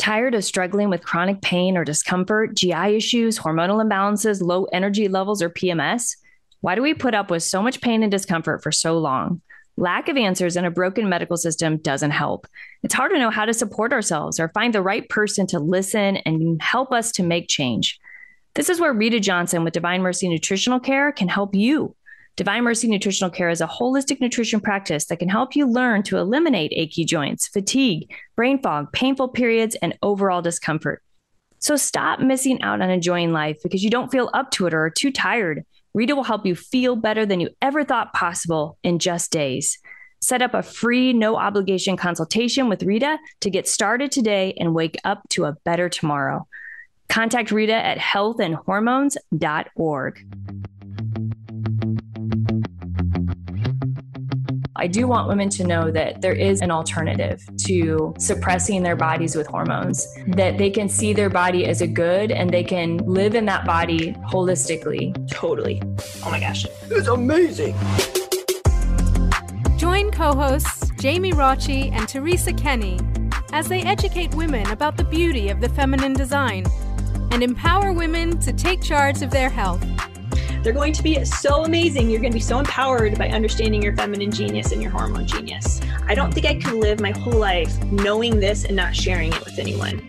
Tired of struggling with chronic pain or discomfort, GI issues, hormonal imbalances, low energy levels, or PMS? Why do we put up with so much pain and discomfort for so long? Lack of answers and a broken medical system doesn't help. It's hard to know how to support ourselves or find the right person to listen and help us to make change. This is where Rita Johnson with Divine Mercy Nutritional Care can help you. Divine Mercy Nutritional Care is a holistic nutrition practice that can help you learn to eliminate achy joints, fatigue, brain fog, painful periods, and overall discomfort. So stop missing out on enjoying life because you don't feel up to it or are too tired. Rita will help you feel better than you ever thought possible in just days. Set up a free, no obligation consultation with Rita to get started today and wake up to a better tomorrow. Contact Rita at healthandhormones.org. I do want women to know that there is an alternative to suppressing their bodies with hormones, that they can see their body as a good and they can live in that body holistically. Totally. Oh my gosh. It's amazing. Join co-hosts Jamie Rocci and Teresa Kenny as they educate women about the beauty of the feminine design and empower women to take charge of their health. They're going to be so amazing. You're going to be so empowered by understanding your feminine genius and your hormone genius. I don't think I could live my whole life knowing this and not sharing it with anyone.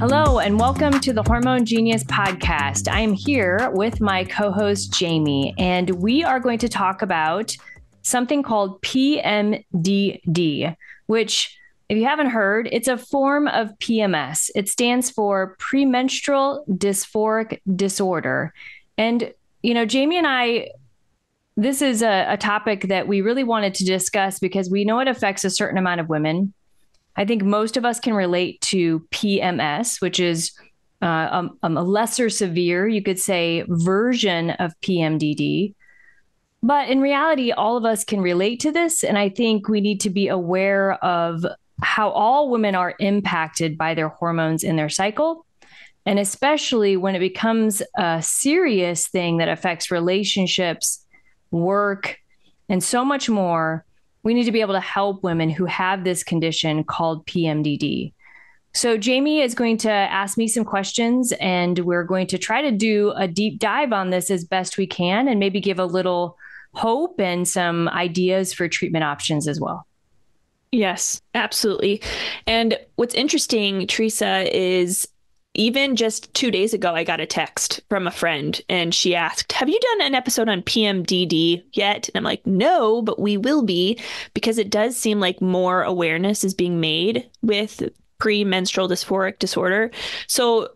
Hello, and welcome to the Hormone Genius Podcast. I am here with my co-host, Jamie, and we are going to talk about something called PMDD, which, if you haven't heard, it's a form of PMS. It stands for premenstrual dysphoric disorder. And, Jamie and I, this is a topic that we really wanted to discuss because we know it affects a certain amount of women. I think most of us can relate to PMS, which is a lesser severe, you could say, version of PMDD. But in reality, all of us can relate to this. And I think we need to be aware of how all women are impacted by their hormones in their cycle. And especially when it becomes a serious thing that affects relationships, work, and so much more, we need to be able to help women who have this condition called PMDD. So Jamie is going to ask me some questions, and we're going to try to do a deep dive on this as best we can and maybe give a little hope and some ideas for treatment options as well. Yes, absolutely. And what's interesting, Teresa, is even just 2 days ago, I got a text from a friend and she asked, have you done an episode on PMDD yet? And I'm like, no, but we will be, because it does seem like more awareness is being made with premenstrual dysphoric disorder. So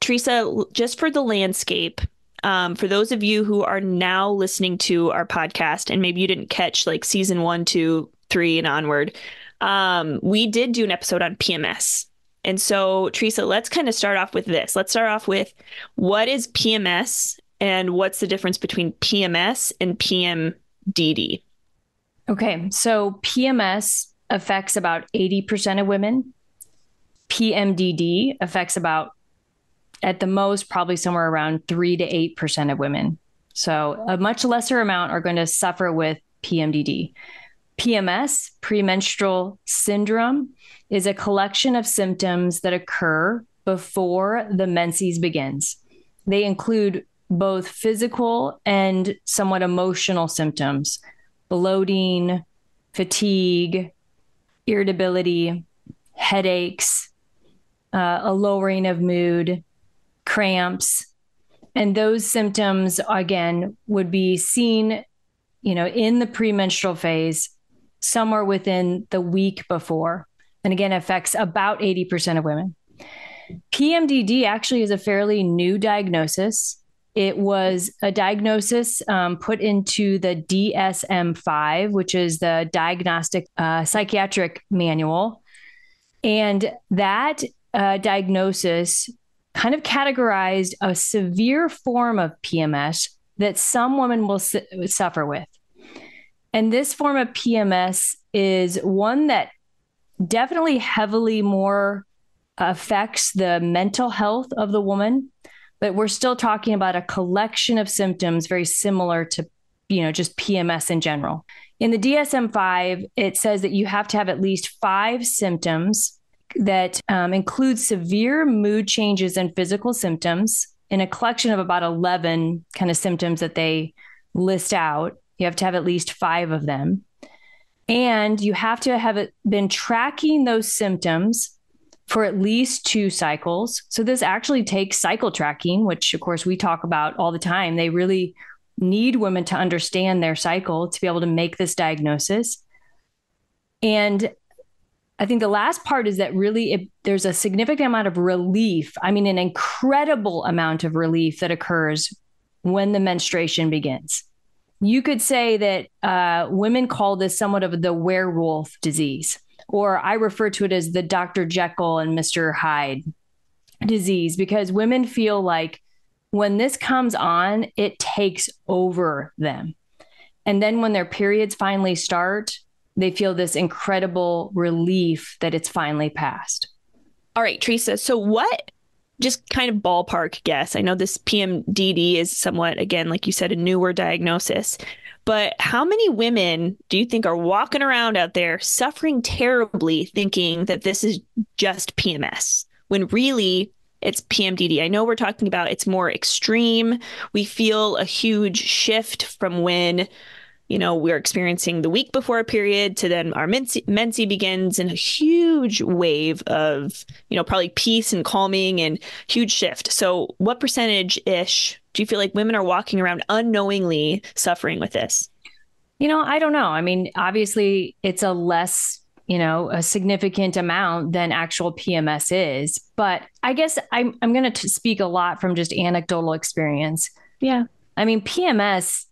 Teresa, just for the landscape, for those of you who are now listening to our podcast and maybe you didn't catch like season 1, 2, 3 and onward, we did do an episode on PMS. And so, Teresa, let's kind of start off with this. Let's start off with what is PMS and what's the difference between PMS and PMDD? Okay, so PMS affects about 80% of women. PMDD affects about, at the most, probably somewhere around 3 to 8% of women. So a much lesser amount are going to suffer with PMDD. PMS, premenstrual syndrome, is a collection of symptoms that occur before the menses begins. They include both physical and somewhat emotional symptoms: bloating, fatigue, irritability, headaches, a lowering of mood, cramps. And those symptoms, again, would be seen, in the premenstrual phase somewhere within the week before. And again, affects about 80% of women. PMDD actually is a fairly new diagnosis. It was a diagnosis put into the DSM-5, which is the Diagnostic Psychiatric Manual. And that diagnosis kind of categorized a severe form of PMS that some women will suffer with. And this form of PMS is one that definitely heavily more affects the mental health of the woman, but we're still talking about a collection of symptoms very similar to, just PMS in general. In the DSM-5, it says that you have to have at least 5 symptoms that include severe mood changes and physical symptoms in a collection of about 11 kind of symptoms that they list out. You have to have at least 5 of them. And you have to have been tracking those symptoms for at least 2 cycles. So this actually takes cycle tracking, which of course we talk about all the time. They really need women to understand their cycle to be able to make this diagnosis. And I think the last part is that really there's a significant amount of relief. I mean, an incredible amount of relief that occurs when the menstruation begins. You could say that women call this somewhat of the werewolf disease, or I refer to it as the Dr. Jekyll and Mr. Hyde disease, because women feel like when this comes on, it takes over them. And then when their periods finally start, they feel this incredible relief that it's finally passed. All right, Teresa. So what, just kind of ballpark guess, I know this PMDD is somewhat, again, like you said, a newer diagnosis, but how many women do you think are walking around out there suffering terribly thinking that this is just PMS when really it's PMDD? I know we're talking about it's more extreme. We feel a huge shift from when, you know, we're experiencing the week before a period to then our menses begins, and a huge wave of, you know, probably peace and calming and huge shift. So what percentage-ish do you feel like women are walking around unknowingly suffering with this? You know, I don't know. I mean, obviously it's a less, you know, a significant amount than actual PMS is, but I guess I'm going to speak a lot from just anecdotal experience. Yeah. I mean, PMS,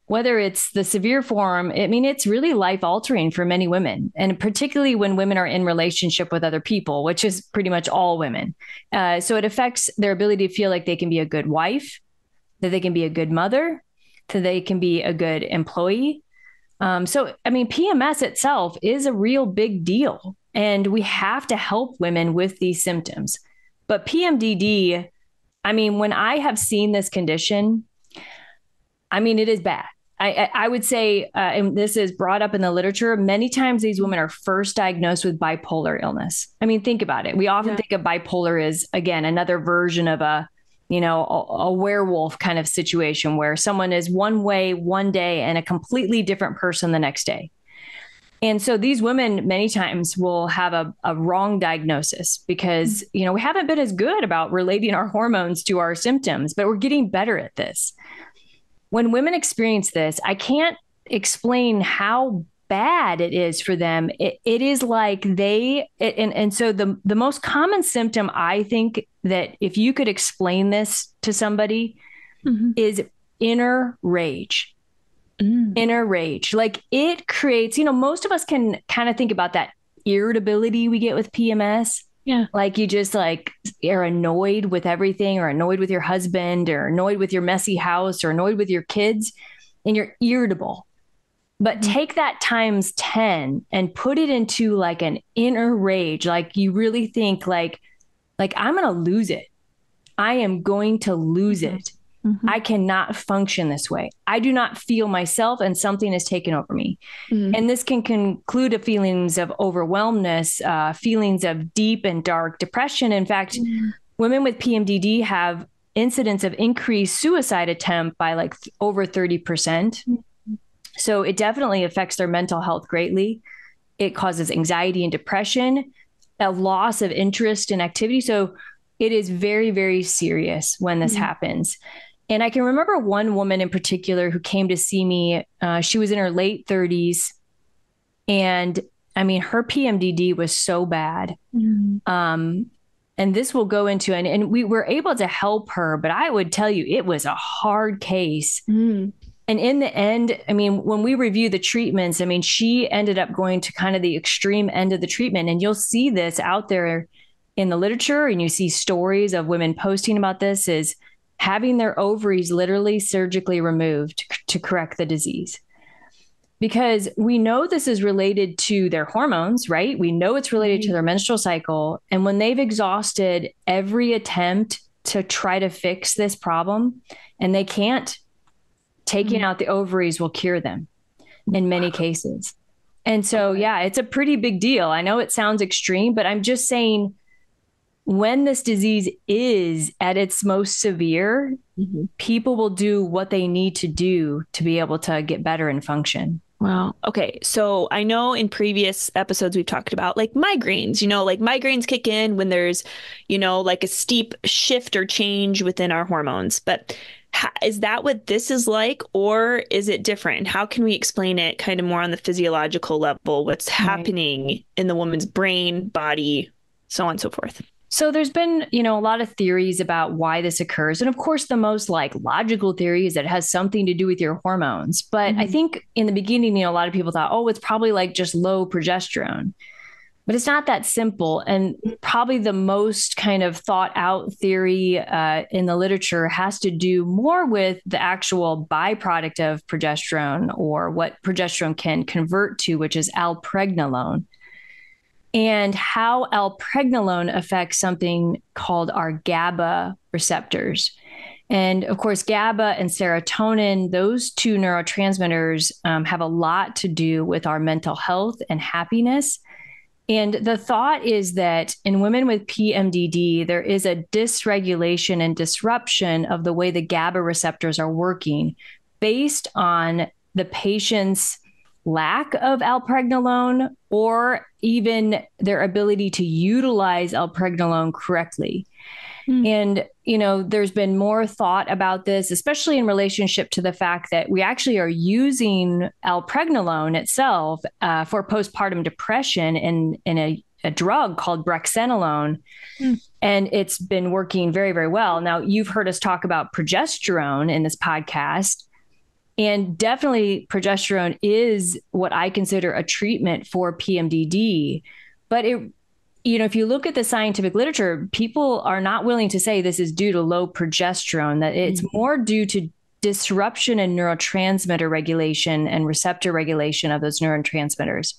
whether it's the severe form, I mean, it's really life altering for many women, and particularly when women are in relationship with other people, which is pretty much all women. So it affects their ability to feel like they can be a good wife, that they can be a good mother, that they can be a good employee. So, I mean, PMS itself is a real big deal, and we have to help women with these symptoms. But PMDD, I mean, when I have seen this condition, I mean, it is bad. I would say, and this is brought up in the literature, many times these women are first diagnosed with bipolar illness. I mean, think about it. We often think of bipolar as, again, another version of a werewolf kind of situation where someone is one way one day and a completely different person the next day. And so these women many times will have a wrong diagnosis because, you know, we haven't been as good about relating our hormones to our symptoms, but we're getting better at this. When women experience this, I can't explain how bad it is for them. It is like so the most common symptom, I think, that if you could explain this to somebody, is inner rage. Inner rage. Like it creates, you know, most of us can kind of think about that irritability we get with PMS. Yeah. Like you just like are annoyed with everything, or annoyed with your husband, or annoyed with your messy house, or annoyed with your kids, and you're irritable. But take that times 10 and put it into like an inner rage. Like you really think like I'm going to lose it. I am going to lose it. I cannot function this way. I do not feel myself, and something has taken over me. And this can conclude to feelings of overwhelmness, feelings of deep and dark depression. In fact, women with PMDD have incidents of increased suicide attempt by like over 30%. So it definitely affects their mental health greatly. It causes anxiety and depression, a loss of interest in activity. So it is very, very serious when this happens. And I can remember one woman in particular who came to see me. She was in her late 30s. And I mean, her PMDD was so bad. And this will go into, and we were able to help her, but I would tell you, it was a hard case. And in the end, I mean, when we review the treatments, I mean, she ended up going to kind of the extreme end of the treatment. And you'll see this out there in the literature, and you see stories of women posting about this, is having their ovaries literally surgically removed to correct the disease. Because we know this is related to their hormones, right? We know it's related to their menstrual cycle. And when they've exhausted every attempt to try to fix this problem, and they can't, taking out the ovaries will cure them. in many cases. And so, yeah, it's a pretty big deal. I know it sounds extreme, but I'm just saying when this disease is at its most severe, people will do what they need to do to be able to get better and function. Wow. Okay. So I know in previous episodes we've talked about like migraines, like migraines kick in when there's, like a steep shift or change within our hormones. But is that what this is like, or is it different? How can we explain it kind of more on the physiological level, what's happening in the woman's brain, body, so on and so forth? So there's been, a lot of theories about why this occurs. And of course, the most logical theory is that it has something to do with your hormones. But I think in the beginning, a lot of people thought, oh, it's probably just low progesterone. But it's not that simple. And probably the most kind of thought out theory in the literature has to do more with the actual byproduct of progesterone, or what progesterone can convert to, which is alpregnalone. And how alpregnalone affects something called our GABA receptors. And of course, GABA and serotonin, those two neurotransmitters have a lot to do with our mental health and happiness. And the thought is that in women with PMDD, there is a dysregulation and disruption of the way the GABA receptors are working based on the patient's lack of alpregnalone, or even their ability to utilize alpregnalone correctly. And, there's been more thought about this, especially in relationship to the fact that we actually are using alpregnalone itself for postpartum depression in a drug called brexanolone. And it's been working very, very well. Now, you've heard us talk about progesterone in this podcast. And definitely progesterone is what I consider a treatment for PMDD. But if you look at the scientific literature, people are not willing to say this is due to low progesterone, that it's more due to disruption in neurotransmitter regulation and receptor regulation of those neurotransmitters.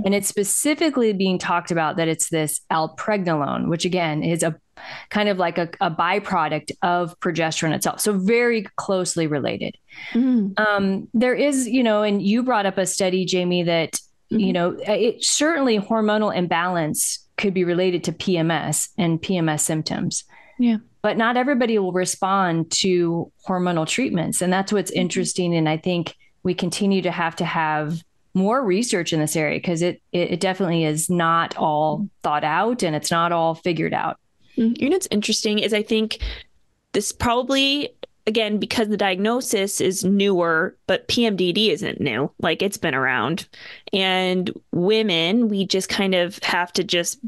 And it's specifically being talked about that it's this alpregnalone, which again is a kind of like a byproduct of progesterone itself. So very closely related. There is, and you brought up a study, Jamie, that, it certainly hormonal imbalance could be related to PMS and PMS symptoms. Yeah. But not everybody will respond to hormonal treatments. And that's what's interesting. And I think we continue to have more research in this area, because it definitely is not all thought out and it's not all figured out. What's interesting is I think this probably, again, because the diagnosis is newer, but PMDD isn't new. It's been around. And women, we just kind of have to just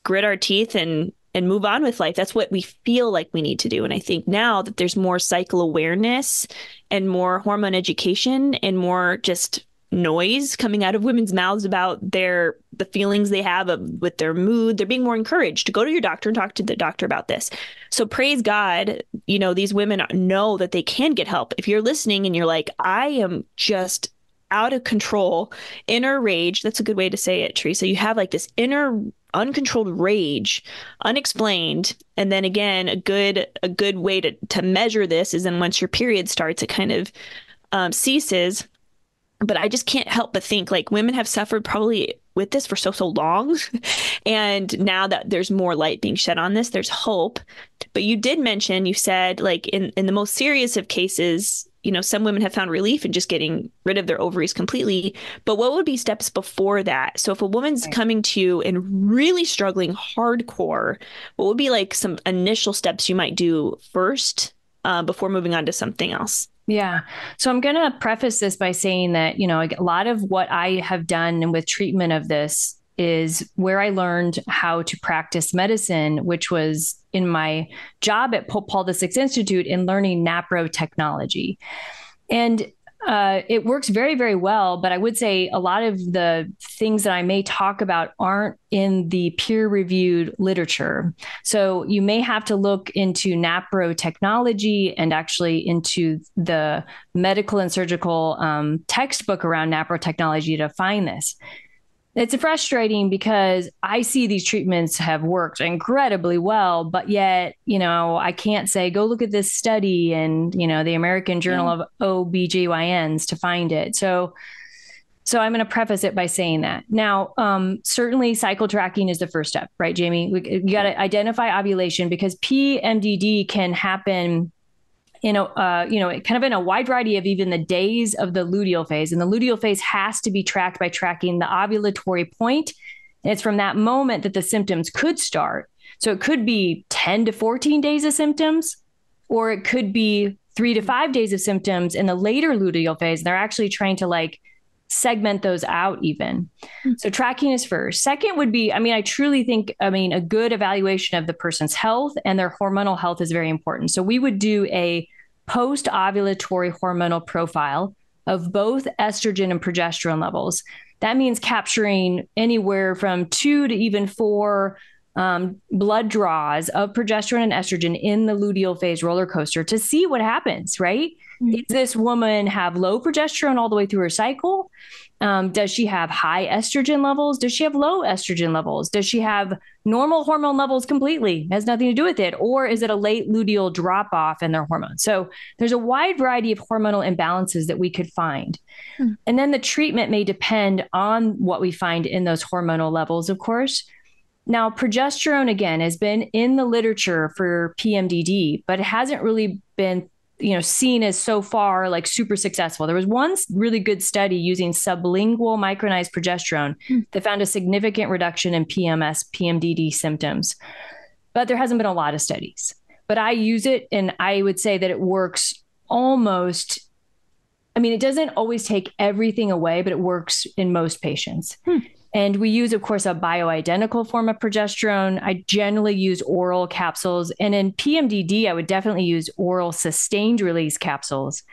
grit our teeth and move on with life. That's what we feel like we need to do. And I think now that there's more cycle awareness and more hormone education and more just noise coming out of women's mouths about the feelings they have with their mood, they're being more encouraged to go to your doctor and talk to the doctor about this. So praise God, these women know that they can get help. If you're listening and you're like, I am just out of control, inner rage, that's a good way to say it, Teresa. You have this inner uncontrolled rage, unexplained. And then again, a good way to measure this is then once your period starts, it kind of ceases. But I just can't help but think women have suffered probably with this for so long. And now that there's more light being shed on this, there's hope. But you did mention, you said in the most serious of cases, some women have found relief in just getting rid of their ovaries completely. But what would be steps before that? So if a woman's coming to you and really struggling hardcore, what would be some initial steps you might do first before moving on to something else? Yeah. So I'm going to preface this by saying that, a lot of what I have done with treatment of this is where I learned how to practice medicine, which was in my job at Pope Paul VI Institute in learning NAPRO technology. And it works very, very well. But I would say a lot of the things that I may talk about aren't in the peer-reviewed literature. So you may have to look into NAPRO technology and actually into the medical and surgical textbook around NAPRO technology to find this. It's frustrating because I see these treatments have worked incredibly well, but yet, I can't say, go look at this study in, the American Journal of OBGYNs to find it. So So I'm going to preface it by saying that. Now, certainly cycle tracking is the first step, right, Jamie? You got to identify ovulation because PMDD can happen in a, kind of in a wide variety of even the days of the luteal phase. And the luteal phase has to be tracked by tracking the ovulatory point. And it's from that moment that the symptoms could start. So it could be 10 to 14 days of symptoms, or it could be 3 to 5 days of symptoms in the later luteal phase. And they're actually trying to segment those out even. So tracking is first. Second would be, I truly think, a good evaluation of the person's health and their hormonal health is very important. So we would do a post-ovulatory hormonal profile of both estrogen and progesterone levels. That means capturing anywhere from 2 to even 4 blood draws of progesterone and estrogen in the luteal phase roller coaster to see what happens, right? Does this woman have low progesterone all the way through her cycle? Does she have high estrogen levels? Does she have low estrogen levels? Does she have normal hormone levels completely? It has nothing to do with it. Or is it a late luteal drop off in their hormones? So there's a wide variety of hormonal imbalances that we could find. And then the treatment may depend on what we find in those hormonal levels, of course. Now, progesterone, again, has been in the literature for PMDD, but it hasn't really been seen as so far super successful. There was one really good study using sublingual micronized progesterone that found a significant reduction in PMDD symptoms, but there hasn't been a lot of studies. But I use it, and I would say that it works almost. It doesn't always take everything away, but it works in most patients. And we use, of course, a bioidentical form of progesterone. I generally use oral capsules. And in PMDD, I would definitely use oral sustained release capsules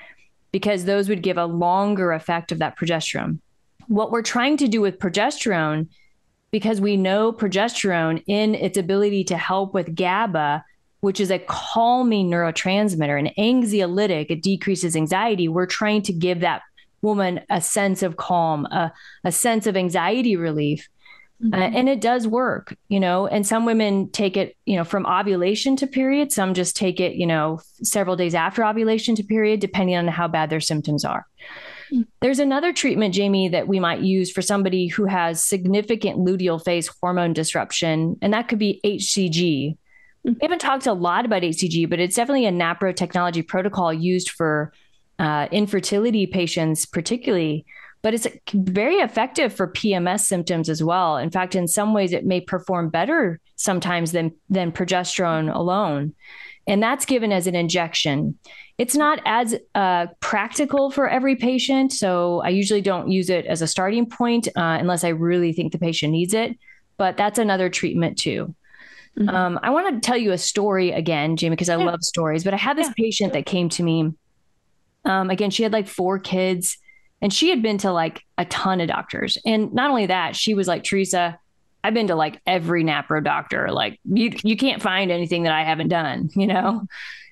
because those would give a longer effect of that progesterone. What we're trying to do with progesterone, because we know progesterone in its ability to help with GABA, which is a calming neurotransmitter, an anxiolytic, it decreases anxiety. We're trying to give that woman a sense of calm, a sense of anxiety relief. And it does work, and some women take it, from ovulation to period. Some just take it, several days after ovulation to period, depending on how bad their symptoms are. There's another treatment, Jamie, that we might use for somebody who has significant luteal phase hormone disruption, and that could be HCG. We haven't talked a lot about HCG, but it's definitely a NAPRO technology protocol used for infertility patients particularly, but it's very effective for PMS symptoms as well. In fact, in some ways, it may perform better sometimes than progesterone alone. And that's given as an injection. It's not as practical for every patient. So I usually don't use it as a starting point unless I really think the patient needs it. But that's another treatment too. I want to tell you a story again, Jamie, because I love stories. But I had this patient that came to me. Again, she had 4 kids and she had been to a ton of doctors. And not only that, she was like, Teresa, I've been to every NAPRO doctor. You can't find anything that I haven't done,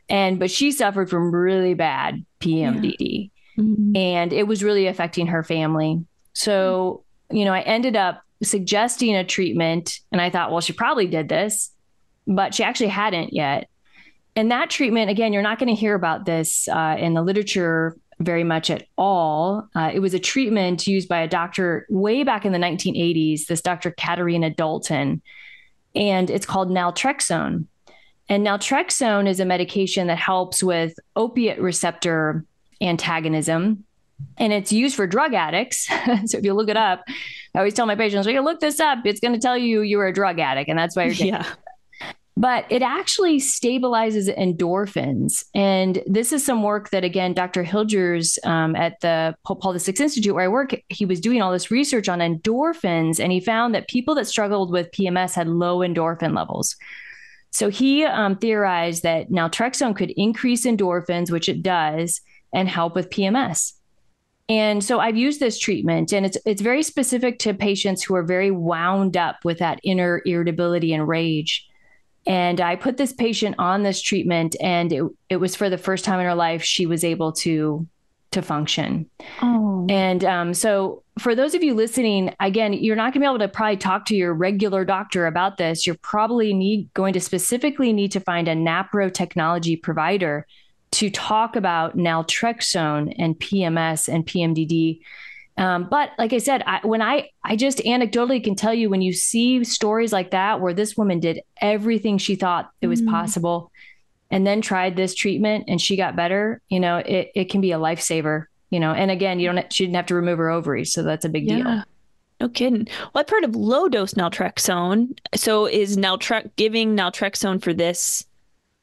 but she suffered from really bad PMDD and it was really affecting her family. So, I ended up suggesting a treatment and I thought, well, she probably did this, but she actually hadn't yet. And that treatment, again, you're not going to hear about this in the literature very much at all. It was a treatment used by a doctor way back in the 1980s, this Dr. Katarina Dalton, and it's called naltrexone. And naltrexone is a medication that helps with opiate receptor antagonism, and it's used for drug addicts. So if you look it up, I always tell my patients, look this up. It's going to tell you you're a drug addict, and that's why you're taking it. But it actually stabilizes endorphins. And this is some work that, again, Dr. Hilgers at the Pope Paul VI Institute where I work, he was doing all this research on endorphins. And he found that people that struggled with PMS had low endorphin levels. So he theorized that naltrexone could increase endorphins, which it does, and help with PMS. And so I've used this treatment, and it's very specific to patients who are very wound up with that inner irritability and rage. And I put this patient on this treatment, and it was for the first time in her life she was able to function. Oh. And so for those of you listening, again, you're not going to be able to probably talk to your regular doctor about this. You're probably going to specifically need to find a NAPRO technology provider to talk about naltrexone and PMS and PMDD. But like I said, I just anecdotally can tell you, when you see stories like that, where this woman did everything she thought it was possible and then tried this treatment and she got better, it can be a lifesaver, and again, she didn't have to remove her ovaries. So that's a big deal. No kidding. Well, I've heard of low dose naltrexone. So is giving naltrexone for this,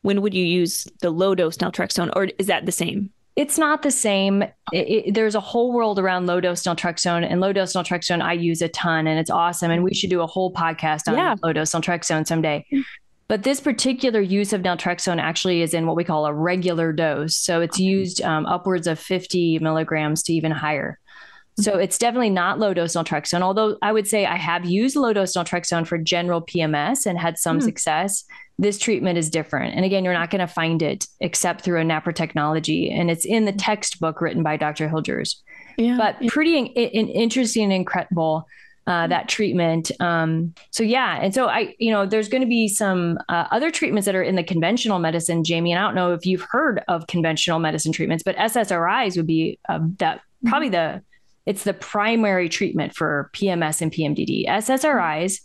when would you use the low dose naltrexone, or is that the same? It's not the same. There's a whole world around low dose naltrexone, and low dose naltrexone I use a ton, and it's awesome. And we should do a whole podcast on low dose naltrexone someday. But this particular use of naltrexone actually is in what we call a regular dose. So it's used upwards of 50 milligrams to even higher. So it's definitely not low dose naltrexone, although I would say I have used low dose naltrexone for general PMS and had some success. This treatment is different. And again, you're not going to find it except through a NAPRA technology. And it's in the textbook written by Dr. Hilgers. But pretty interesting and incredible, that treatment. And so there's going to be some other treatments that are in the conventional medicine, Jamie. And I don't know if you've heard of conventional medicine treatments, but SSRIs would be it's the primary treatment for PMS and PMDD. SSRIs,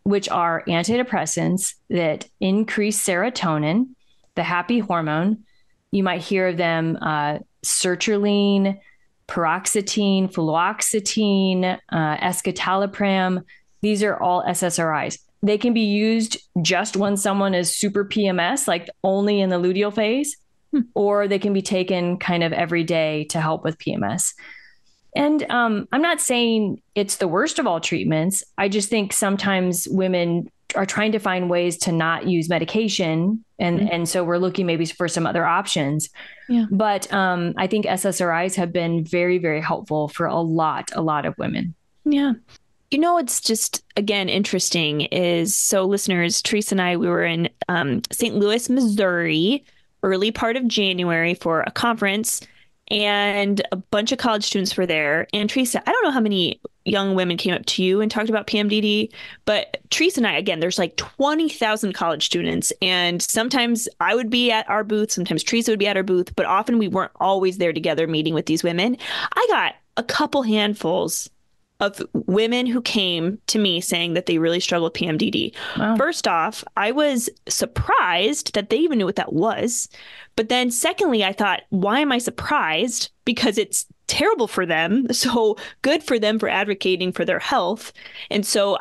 which are antidepressants that increase serotonin, the happy hormone. You might hear of them, sertraline, paroxetine, fluoxetine, escitalopram. These are all SSRIs. They can be used just when someone is super PMS, like only in the luteal phase, or they can be taken kind of every day to help with PMS. And I'm not saying it's the worst of all treatments. I just think sometimes women are trying to find ways to not use medication. And so we're looking maybe for some other options. But I think SSRIs have been very, very helpful for a lot of women. Yeah. It's just, again, interesting is, so listeners, Teresa and I, we were in St. Louis, Missouri, early part of January for a conference. And a bunch of college students were there. And Teresa, I don't know how many young women came up to you and talked about PMDD, but Teresa and I, again, there's like 20,000 college students. And sometimes I would be at our booth, sometimes Teresa would be at our booth, but often we weren't always there together meeting with these women. I got a couple handfuls of women who came to me saying that they really struggle with PMDD. Wow. First off, I was surprised that they even knew what that was. But then secondly, I thought, why am I surprised? Because it's terrible for them. So good for them for advocating for their health. And so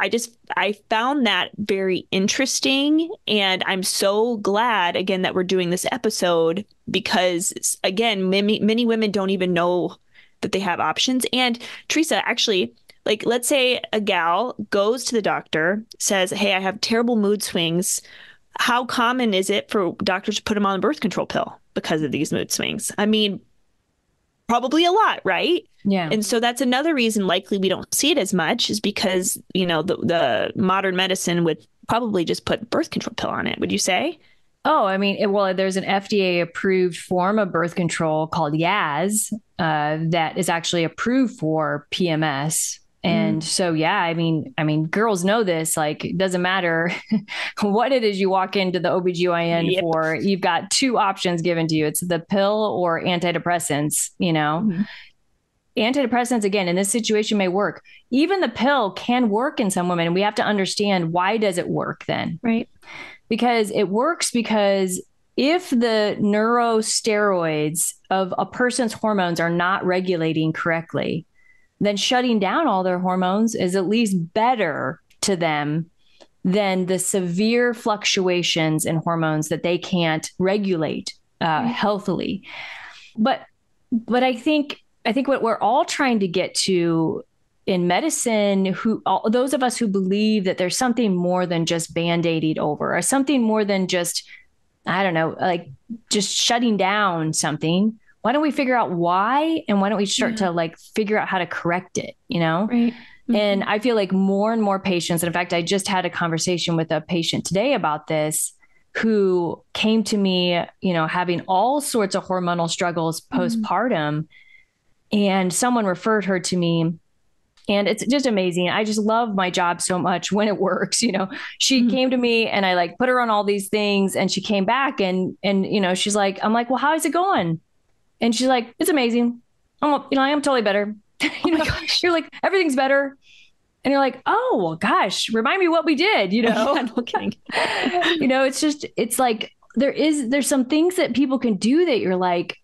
I found that very interesting. And I'm so glad, again, that we're doing this episode, because again, many women don't even know that they have options. And Teresa, actually, like, let's say a gal goes to the doctor, says, hey, I have terrible mood swings. How common is it for doctors to put them on a birth control pill because of these mood swings? I mean, probably a lot, right? Yeah. And so that's another reason likely we don't see it as much, is because, the modern medicine would probably just put birth control pill on it. Would you say? Oh, I mean, there's an FDA approved form of birth control called Yaz that is actually approved for PMS. And so, yeah, I mean, girls know this, like, it doesn't matter what it is you walk into the OBGYN for, you've got two options given to you. It's the pill or antidepressants, Antidepressants, again, in this situation may work. Even the pill can work in some women. We have to understand, why does it work then? Right. Because it works because if the neurosteroids of a person's hormones are not regulating correctly, then shutting down all their hormones is at least better to them than the severe fluctuations in hormones that they can't regulate healthily. But I think what we're all trying to get to in medicine, those of us who believe that there's something more than just band-aiding over, or something more than just, I don't know, like just shutting down something. Why don't we figure out why? And why don't we start to figure out how to correct it, Right. Mm-hmm. And I feel like more and more patients, and in fact, I just had a conversation with a patient today about this, who came to me, having all sorts of hormonal struggles postpartum, and someone referred her to me. And it's just amazing. I just love my job so much when it works. She came to me and I put her on all these things, and she came back and she's like, I'm like, well, how is it going? And she's like, it's amazing. Oh, I am totally better. You're like, everything's better. And you're like, oh, well, gosh, remind me what we did, Yeah, no kidding. It's like there's some things that people can do that you're like,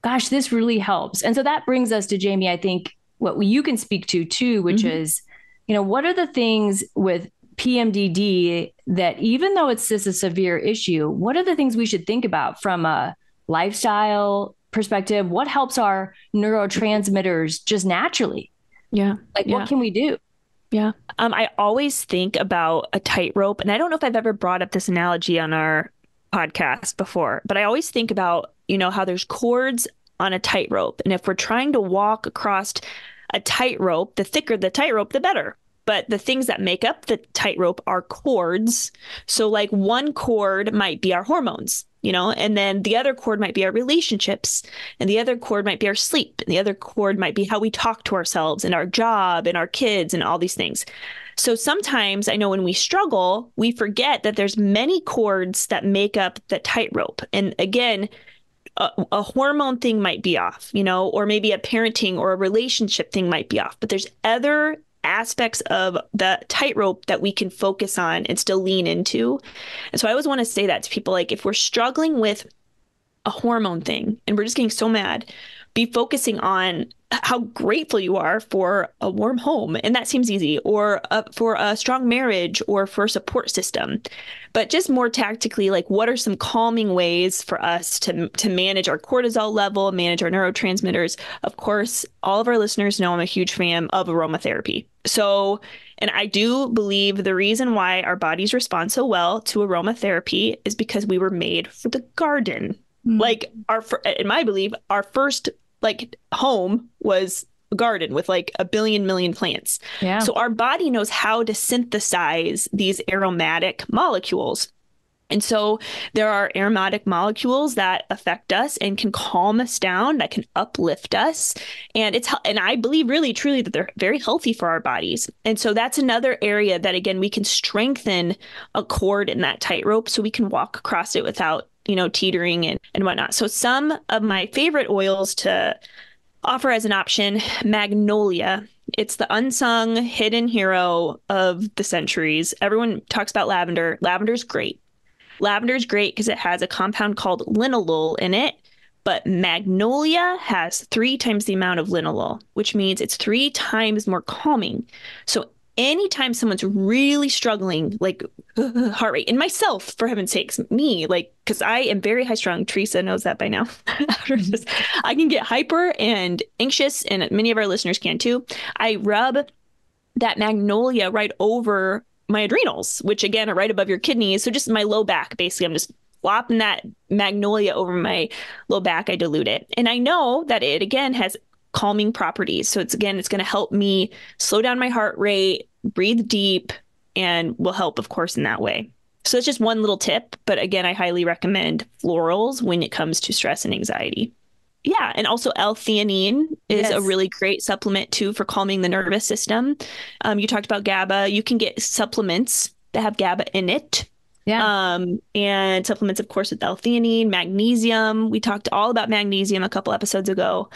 gosh, this really helps. And so that brings us to, Jamie, I think what you can speak to too, which is, what are the things with PMDD that even though it's just a severe issue, what are the things we should think about from a lifestyle perspective? What helps our neurotransmitters just naturally? Yeah. Like, what can we do? Yeah. I always think about a tightrope, and I don't know if I've ever brought up this analogy on our podcast before, but I always think about, how there's cords on a tightrope. And if we're trying to walk across a tightrope, the thicker the tightrope, the better. But the things that make up the tightrope are cords. So like one cord might be our hormones, and then the other cord might be our relationships, and the other cord might be our sleep, and the other cord might be how we talk to ourselves and our job and our kids and all these things. So sometimes I know when we struggle, we forget that there's many cords that make up the tightrope. And again, a hormone thing might be off, or maybe a parenting or a relationship thing might be off, but there's other aspects of the tightrope that we can focus on and still lean into. And so I always want to say that to people, like, if we're struggling with a hormone thing and we're just getting so mad, be focusing on how grateful you are for a warm home. And that seems easy, or for a strong marriage, or for a support system. But just more tactically, like, what are some calming ways for us to manage our cortisol level, manage our neurotransmitters? Of course, all of our listeners know I'm a huge fan of aromatherapy. So, and I do believe the reason why our bodies respond so well to aromatherapy is because we were made for the garden. Like, in my belief, our first home was a garden with like a billion million plants. Yeah. So our body knows how to synthesize these aromatic molecules. And so there are aromatic molecules that affect us and can calm us down, that can uplift us. And I believe really, truly that they're very healthy for our bodies. And so that's another area that, again, we can strengthen a cord in that tightrope so we can walk across it without teetering and whatnot. So some of my favorite oils to offer as an option, Magnolia. It's the unsung hidden hero of the centuries. Everyone talks about lavender. Lavender's great. Lavender's great because it has a compound called linalool in it, but Magnolia has 3 times the amount of linalool, which means it's 3 times more calming. So anytime someone's really struggling, like heart rate, and myself, for heaven's sakes, me, like, because I am very high strung. Teresa knows that by now. I can get hyper and anxious, and many of our listeners can too. I rub that Magnolia right over my adrenals, which again are right above your kidneys. So just my low back, basically, I'm just flopping that Magnolia over my low back. I dilute it. And I know that it, again, has calming properties. So it's going to help me slow down my heart rate, breathe deep, and will help, of course, in that way. So it's just one little tip. But again, I highly recommend florals when it comes to stress and anxiety. Yeah. And also L-theanine is a really great supplement too for calming the nervous system. You talked about GABA. You can get supplements that have GABA in it. Yeah. And supplements, of course, with L-theanine, magnesium. We talked all about magnesium a couple episodes ago.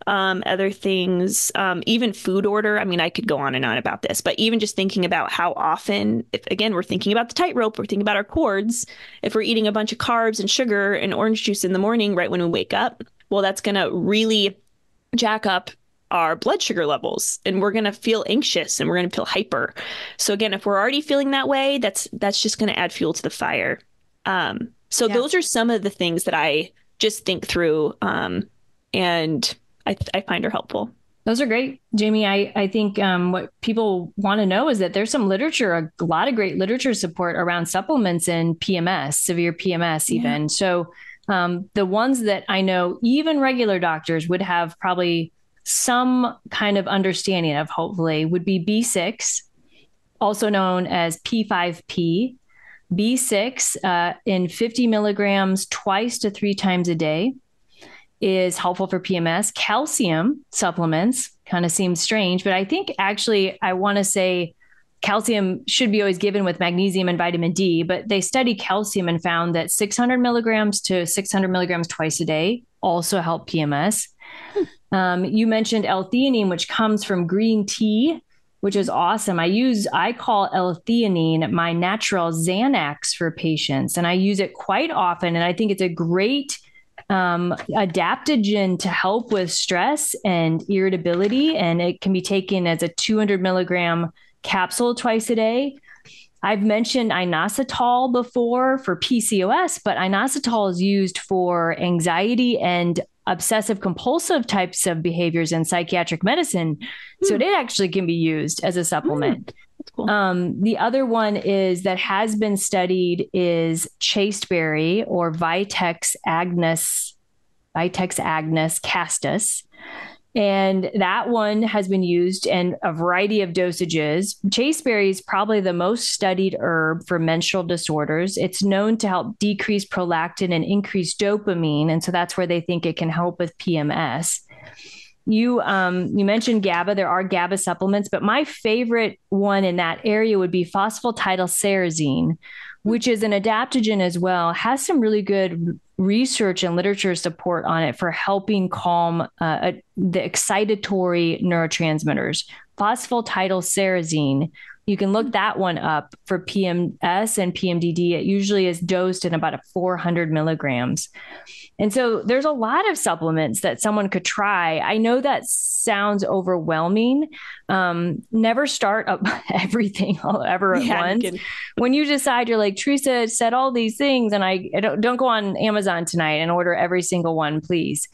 Other things, even food order. I mean, I could go on and on about this, but even just thinking about how often, if again, we're thinking about the tightrope, we're thinking about our cords. If we're eating a bunch of carbs and sugar and orange juice in the morning, right when we wake up, well, that's going to really jack up our blood sugar levels, and we're going to feel anxious and we're going to feel hyper. So again, if we're already feeling that way, that's just going to add fuel to the fire. Those are some of the things that I just think through, and I find are helpful. Those are great, Jamie. I think what people want to know is that there's some literature, a lot of great literature support around supplements and PMS, severe PMS even. Yeah. So the ones that I know even regular doctors would have probably some kind of understanding of, hopefully, would be B6, also known as P5P. B6 in 50 milligrams twice to 3 times a day is helpful for PMS. Calcium supplements kind of seems strange, but I think actually I want to say calcium should be always given with magnesium and vitamin D, but they studied calcium and found that 600 milligrams to 600 milligrams twice a day also help PMS. You mentioned L-theanine, which comes from green tea, which is awesome. I call L-theanine my natural Xanax for patients, and I use it quite often. And I think it's a great adaptogen to help with stress and irritability. And it can be taken as a 200 milligram capsule twice a day. I've mentioned inositol before for PCOS, but inositol is used for anxiety and obsessive compulsive types of behaviors in psychiatric medicine. So it actually can be used as a supplement. That's cool. The other one is that has been studied is chasteberry or Vitex agnus castus. And that one has been used in a variety of dosages. Chasteberry is probably the most studied herb for menstrual disorders. It's known to help decrease prolactin and increase dopamine. And so that's where they think it can help with PMS. You mentioned GABA. There are GABA supplements, but my favorite one in that area would be phosphatidylserine, which is an adaptogen as well, has some really good research and literature support on it for helping calm the excitatory neurotransmitters. Phosphatidylserine, you can look that one up for PMS and PMDD. It usually is dosed in about 400 milligrams. And so there's a lot of supplements that someone could try. I know that sounds overwhelming. Never start up everything all ever at once. When you decide, you're like, Teresa said all these things, and I don't go on Amazon tonight and order every single one, please.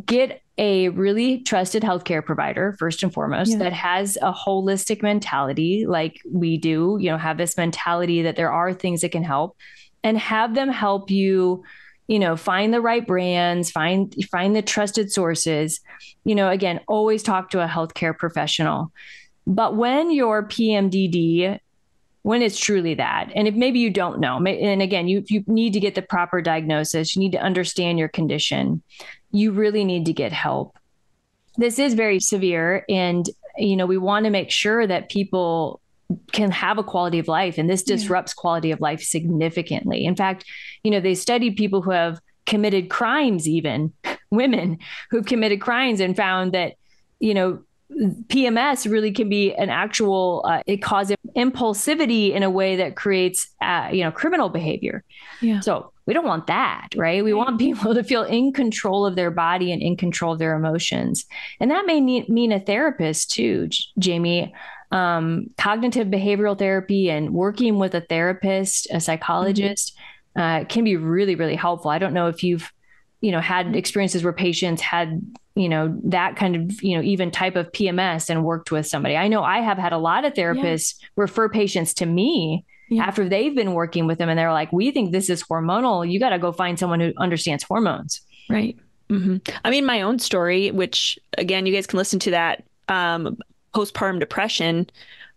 Get a really trusted healthcare provider, first and foremost, that has a holistic mentality like we do, have this mentality that there are things that can help, and have them help you find the right brands, find the trusted sources. Again, always talk to a healthcare professional. But when your PMDD, when it's truly that, and if maybe you don't know, and again, you need to get the proper diagnosis, you need to understand your condition, you really need to get help. This is very severe, and we want to make sure that people can have a quality of life, and this disrupts quality of life significantly. In fact, they studied people who have committed crimes, even women who've committed crimes, and found that, PMS really can be an actual, it causes impulsivity in a way that creates, criminal behavior. Yeah. So we don't want that, right? We want people to feel in control of their body and in control of their emotions. And that may mean a therapist too, Jamie. Cognitive behavioral therapy and working with a therapist, a psychologist, can be really, really helpful. I don't know if you've, had experiences where patients had, that kind of, even type of PMS and worked with somebody. I know I have had a lot of therapists refer patients to me after they've been working with them, and they're like, we think this is hormonal. You got to go find someone who understands hormones. Right. Mm-hmm. I mean, my own story, which again, you guys can listen to that, postpartum depression.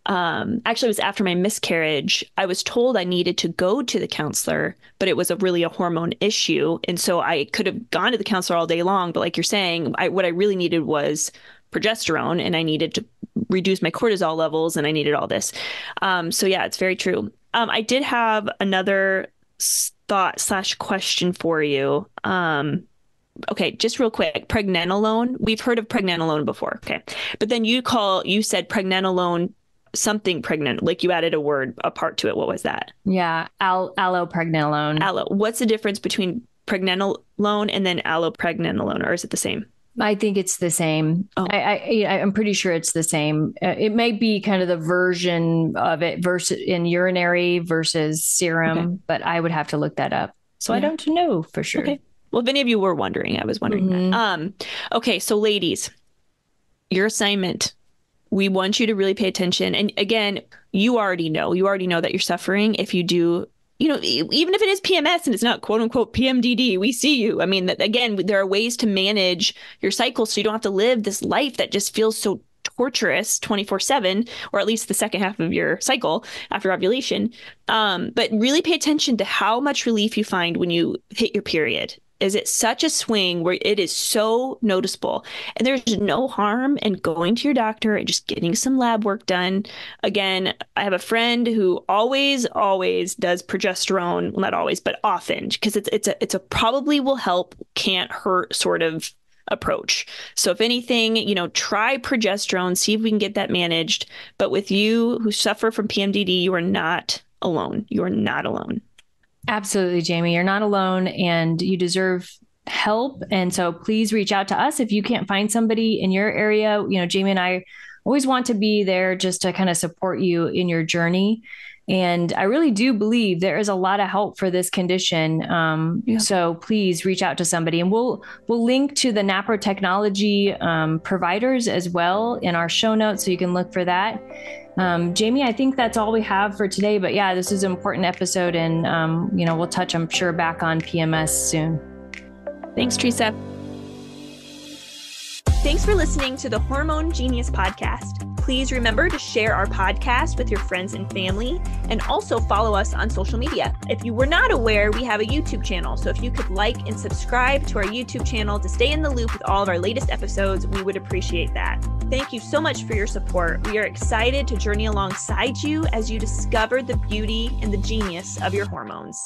Actually, it was after my miscarriage. I was told I needed to go to the counselor, but it was really a hormone issue. And so I could have gone to the counselor all day long. But like you're saying, what I really needed was progesterone, and I needed to reduce my cortisol levels, and I needed all this. So yeah, it's very true. I did have another thought/question for you. Okay, just real quick, pregnenolone. We've heard of pregnenolone before. Okay. But then you said pregnenolone something pregnant, like you added a part to it. What was that? Yeah. Allopregnenolone. What's the difference between pregnenolone and then allopregnenolone, or is it the same? I think it's the same. Oh. I'm pretty sure it's the same. It may be kind of the version of it versus in urinary versus serum, but I would have to look that up. So I don't know for sure. Okay. Well, if any of you were wondering, I was wondering that. Okay. So ladies, your assignment, we want you to really pay attention. And again, you already know that you're suffering. If you do, even if it is PMS and it's not quote unquote PMDD, we see you. I mean, again, there are ways to manage your cycle so you don't have to live this life that just feels so torturous 24/7, or at least the second half of your cycle after ovulation. But really pay attention to how much relief you find when you hit your period. Is it such a swing where it is so noticeable? And there's no harm in going to your doctor and just getting some lab work done. Again, I have a friend who always does progesterone. Well, not always, but often, because it's a probably will help, can't hurt sort of approach. So if anything, try progesterone, see if we can get that managed. But with you who suffer from PMDD, you are not alone. You are not alone. Absolutely, Jamie. You're not alone, and you deserve help. And so please reach out to us if you can't find somebody in your area. Jamie and I always want to be there just to kind of support you in your journey. And I really do believe there is a lot of help for this condition. So please reach out to somebody, and we'll link to the NAPRO technology providers as well in our show notes, so you can look for that. Jamie, I think that's all we have for today. But yeah, this is an important episode, and we'll touch, I'm sure, back on PMS soon. Thanks, Teresa. Thanks for listening to the Hormone Genius podcast. Please remember to share our podcast with your friends and family, and also follow us on social media. If you were not aware, we have a YouTube channel. So if you could like and subscribe to our YouTube channel to stay in the loop with all of our latest episodes, we would appreciate that. Thank you so much for your support. We are excited to journey alongside you as you discover the beauty and the genius of your hormones.